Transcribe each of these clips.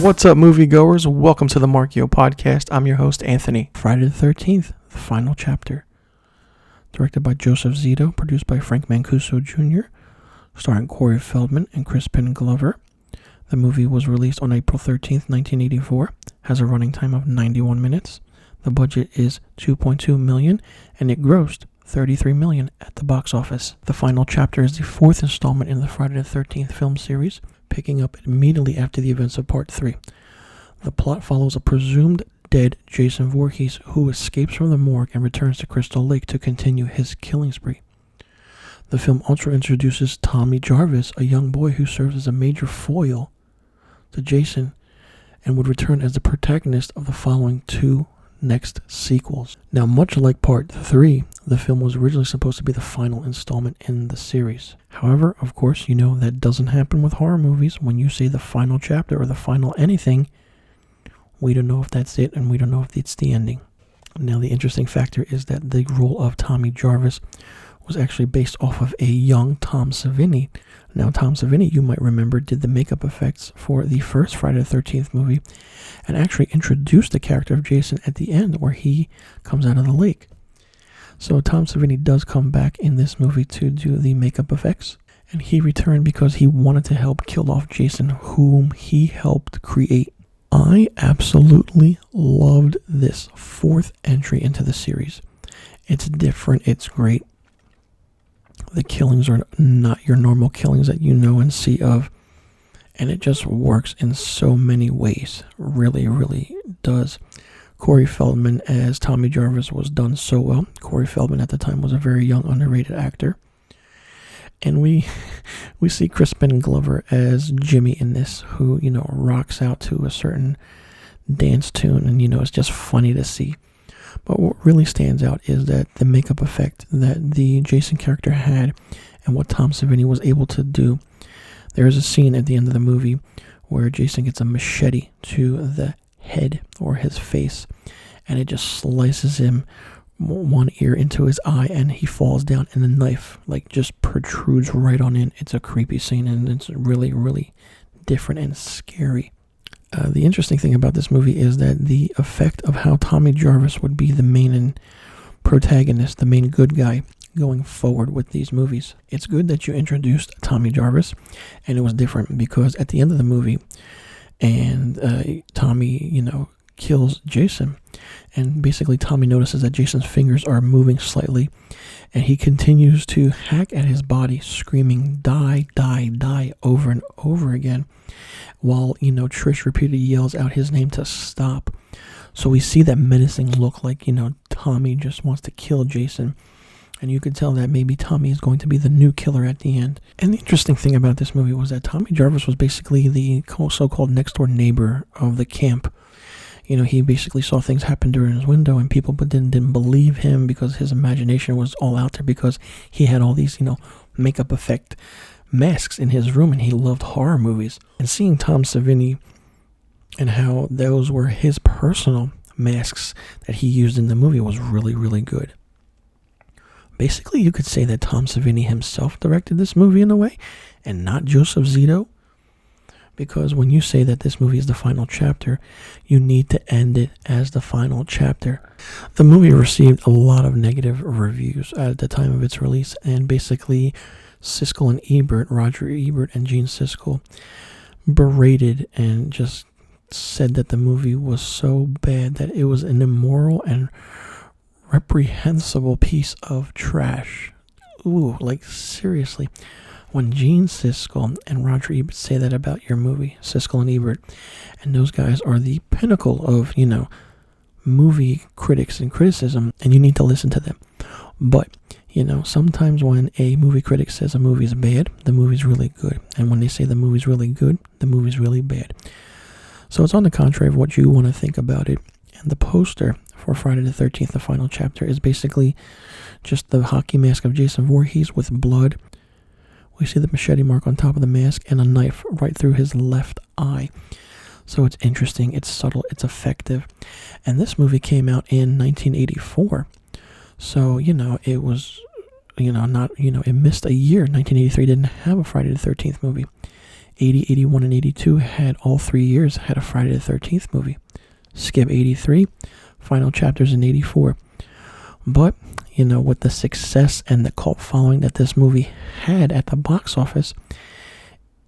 What's up, moviegoers? Welcome to the Marchio podcast. I'm your host, Anthony. Friday the 13th, the final chapter. Directed by Joseph Zito, produced by Frank Mancuso Jr., starring Corey Feldman and Crispin Glover. The movie was released on April 13th, 1984, has a running time of 91 minutes. The budget is $2.2 million, and it grossed $33 million at the box office. The final chapter is the fourth installment in the Friday the 13th film series, picking up immediately after the events of Part 3. The plot follows a presumed dead Jason Voorhees who escapes from the morgue and returns to Crystal Lake to continue his killing spree. The film also introduces Tommy Jarvis, a young boy who serves as a major foil to Jason and would return as the protagonist of the following two next sequels. Now, much like Part 3, the film was originally supposed to be the final installment in the series. However, of course, you know that doesn't happen with horror movies. When you say the final chapter or the final anything, we don't know if that's it and we don't know if it's the ending. Now, the interesting factor is that the role of Tommy Jarvis was actually based off of a young Tom Savini. Now, Tom Savini, you might remember, did the makeup effects for the first Friday the 13th movie and actually introduced the character of Jason at the end where he comes out of the lake. So Tom Savini does come back in this movie to do the makeup effects, and he returned because he wanted to help kill off Jason, whom he helped create. I absolutely loved this fourth entry into the series. It's different, it's great. The killings are not your normal killings that you know and see of, and it just works in so many ways. Really, really does. Corey Feldman as Tommy Jarvis was done so well. Corey Feldman at the time was a very young, underrated actor. And we see Crispin Glover as Jimmy in this, who, rocks out to a certain dance tune, and, it's just funny to see. But what really stands out is that the makeup effect that the Jason character had and what Tom Savini was able to do. There is a scene at the end of the movie where Jason gets a machete to the head or his face, and it just slices him one ear into his eye, and he falls down, and the knife just protrudes right on in. It's a creepy scene, and it's really, really different and scary. The interesting thing about this movie is that the effect of how Tommy Jarvis would be the main protagonist, the main good guy going forward with these movies. It's good that you introduced Tommy Jarvis, and it was different because at the end of the movie, and Tommy, kills Jason, and basically Tommy notices that Jason's fingers are moving slightly, and he continues to hack at his body, screaming, "Die, die, die," over and over again, while, Trish repeatedly yells out his name to stop. So we see that menacing look like, Tommy just wants to kill Jason. And you could tell that maybe Tommy is going to be the new killer at the end. And the interesting thing about this movie was that Tommy Jarvis was basically the so-called next-door neighbor of the camp. He basically saw things happen during his window, and people didn't believe him because his imagination was all out there because he had all these, makeup effect masks in his room, and he loved horror movies. And seeing Tom Savini and how those were his personal masks that he used in the movie was really, really good. Basically, you could say that Tom Savini himself directed this movie in a way, and not Joseph Zito, because when you say that this movie is the final chapter, you need to end it as the final chapter. The movie received a lot of negative reviews at the time of its release, and basically Siskel and Ebert, Roger Ebert and Gene Siskel, berated and just said that the movie was so bad that it was an immoral and reprehensible piece of trash. Ooh, seriously. When Gene Siskel and Roger Ebert say that about your movie, Siskel and Ebert, and those guys are the pinnacle of, movie critics and criticism, and you need to listen to them. But, sometimes when a movie critic says a movie's bad, the movie's really good. And when they say the movie's really good, the movie's really bad. So it's on the contrary of what you want to think about it. And the poster for Friday the 13th, the final chapter, is basically just the hockey mask of Jason Voorhees with blood. We see the machete mark on top of the mask and a knife right through his left eye. So it's interesting, it's subtle, it's effective. And this movie came out in 1984. So, it was, it missed a year. 1983 didn't have a Friday the 13th movie. 80, 81, and 82 had all 3 years had a Friday the 13th movie. Skip 83, final chapters in 84. But, with the success and the cult following that this movie had at the box office,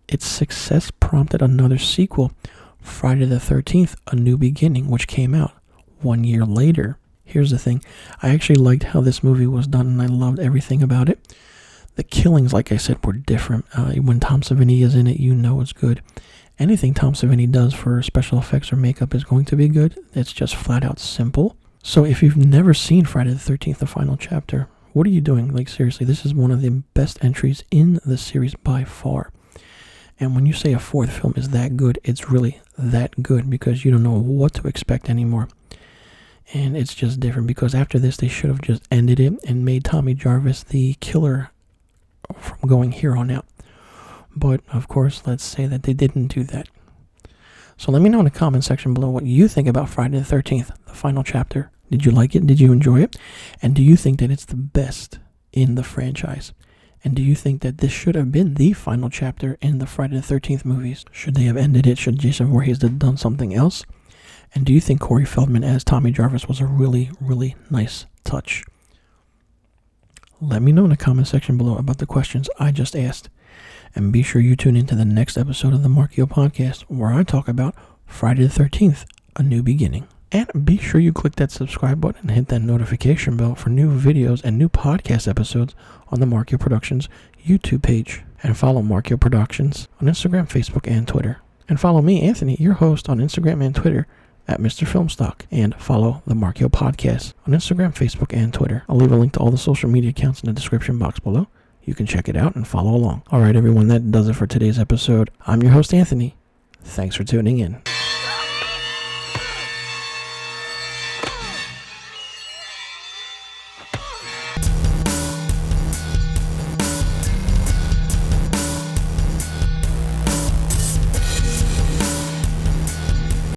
its success prompted another sequel, Friday the 13th, A New Beginning, which came out 1 year later. Here's the thing. I actually liked how this movie was done, and I loved everything about it. The killings, like I said, were different. When Tom Savini is in it, it's good. Anything Tom Savini does for special effects or makeup is going to be good. It's just flat out simple. So if you've never seen Friday the 13th, the final chapter, what are you doing? Like, seriously, this is one of the best entries in the series by far. And when you say a fourth film is that good, it's really that good because you don't know what to expect anymore. And it's just different because after this, they should have just ended it and made Tommy Jarvis the killer from going here on out. But, of course, let's say that they didn't do that. So let me know in the comment section below what you think about Friday the 13th, the final chapter. Did you like it? Did you enjoy it? And do you think that it's the best in the franchise? And do you think that this should have been the final chapter in the Friday the 13th movies? Should they have ended it? Should Jason Voorhees have done something else? And do you think Corey Feldman as Tommy Jarvis was a really, really nice touch? Let me know in the comment section below about the questions I just asked. And be sure you tune into the next episode of the Marchio podcast where I talk about Friday the 13th, A New Beginning. And be sure you click that subscribe button and hit that notification bell for new videos and new podcast episodes on the Marchio Productions YouTube page. And follow Marchio Productions on Instagram, Facebook, and Twitter. And follow me, Anthony, your host, on Instagram and Twitter at misterfilmstock. And follow the Marchio Podcast on Instagram, Facebook, and Twitter. I'll leave a link to all the social media accounts in the description box below. You can check it out and follow along. All right, everyone, that does it for today's episode. I'm your host, Anthony. Thanks for tuning in.